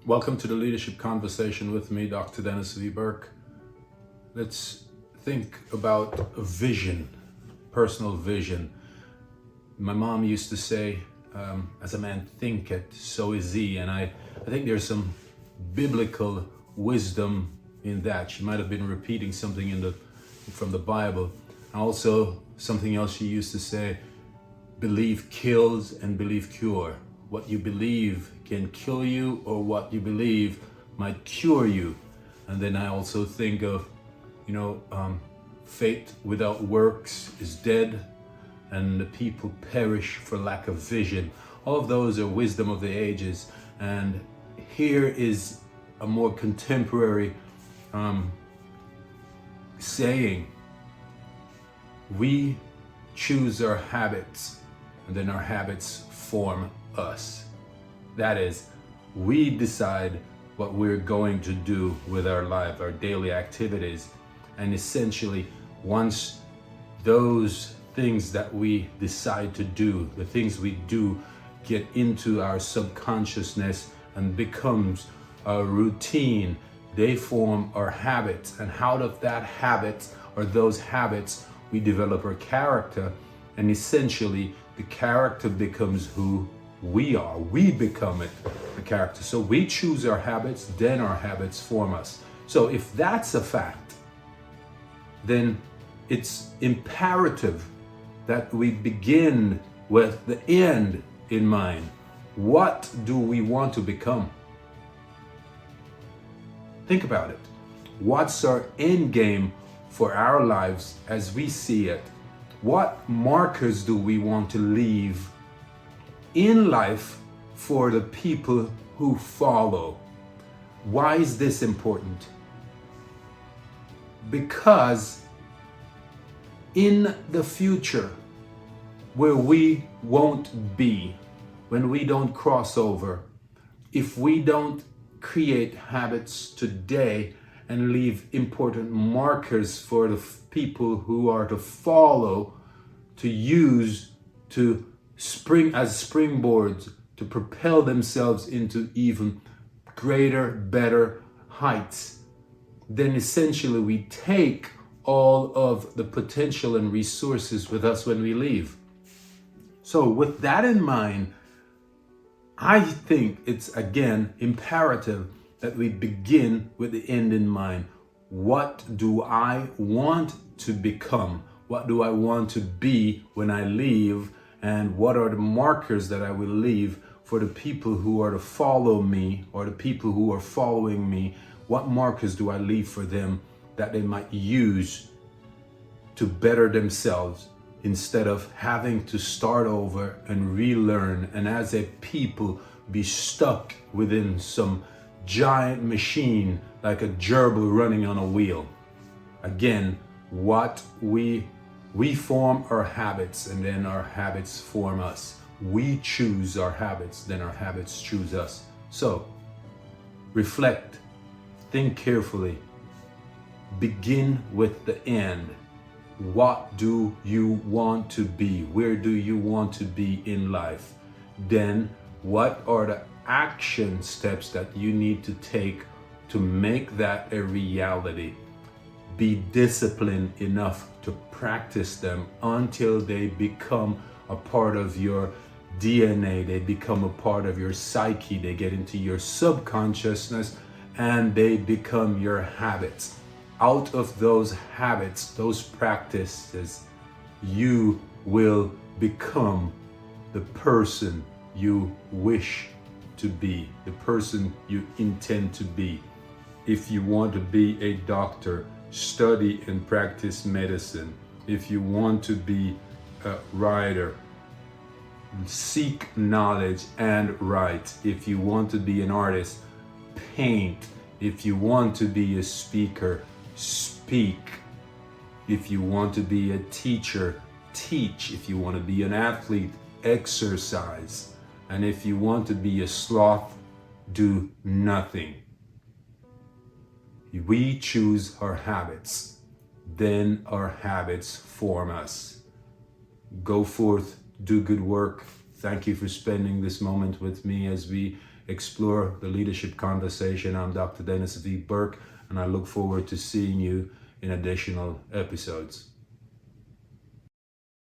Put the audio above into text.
Welcome to the Leadership Conversation with me, Dr. Dennis V. Burke. Let's think about a vision, personal vision. My mom used to say, as a man thinketh, so is he. And I think there's some biblical wisdom in that. She might have been repeating something from the Bible. And also something else she used to say, belief kills and belief cure. What you believe can kill you, or what you believe might cure you. And then I also think of, faith without works is dead, and the people perish for lack of vision. All of those are wisdom of the ages. And here is a more contemporary saying: we choose our habits, and then our habits form us. That is, we decide what we're going to do with our life, our daily activities. And essentially, once those things that we decide to do, the things we do, get into our subconsciousness and becomes a routine, they form our habits. And out of that habit, or those habits, we develop our character. And essentially, the character becomes who we are. We become it, the character. So we choose our habits, then our habits form us. So if that's a fact, then it's imperative that we begin with the end in mind. What do we want to become? Think about it. What's our end game for our lives as we see it? What markers do we want to leave in life for the people who follow? Why is this important? Because in the future, where we won't be, when we don't cross over, if we don't create habits today and leave important markers for the people who are to follow, to use, to spring as springboards to propel themselves into even greater, better heights, then essentially we take all of the potential and resources with us when we leave. So with that in mind, I think it's again imperative that we begin with the end in mind. What do I want to become? What do I want to be when I leave? And what are the markers that I will leave for the people who are to follow me, or the people who are following me? What markers do I leave for them that they might use to better themselves, instead of having to start over and relearn, and as a people be stuck within some giant machine like a gerbil running on a wheel? Again, what we form our habits, and then our habits form us. We choose our habits, then our habits choose us. So reflect, think carefully, begin with the end. What do you want to be? Where do you want to be in life? Then what are the action steps that you need to take to make that a reality? Be disciplined enough to practice them until they become a part of your DNA. They become a part of your psyche. They get into your subconsciousness and they become your habits. Out of those habits, those practices, you will become the person you wish to be, the person you intend to be. If you want to be a doctor, study and practice medicine. If you want to be a writer, seek knowledge and write. If you want to be an artist, paint. If you want to be a speaker, speak. If you want to be a teacher, teach. If you want to be an athlete, exercise. And if you want to be a sloth, do nothing. We choose our habits, then our habits form us. Go forth, do good work. Thank you for spending this moment with me as we explore the leadership conversation. I'm Dr. Dennis V. Burke, and I look forward to seeing you in additional episodes.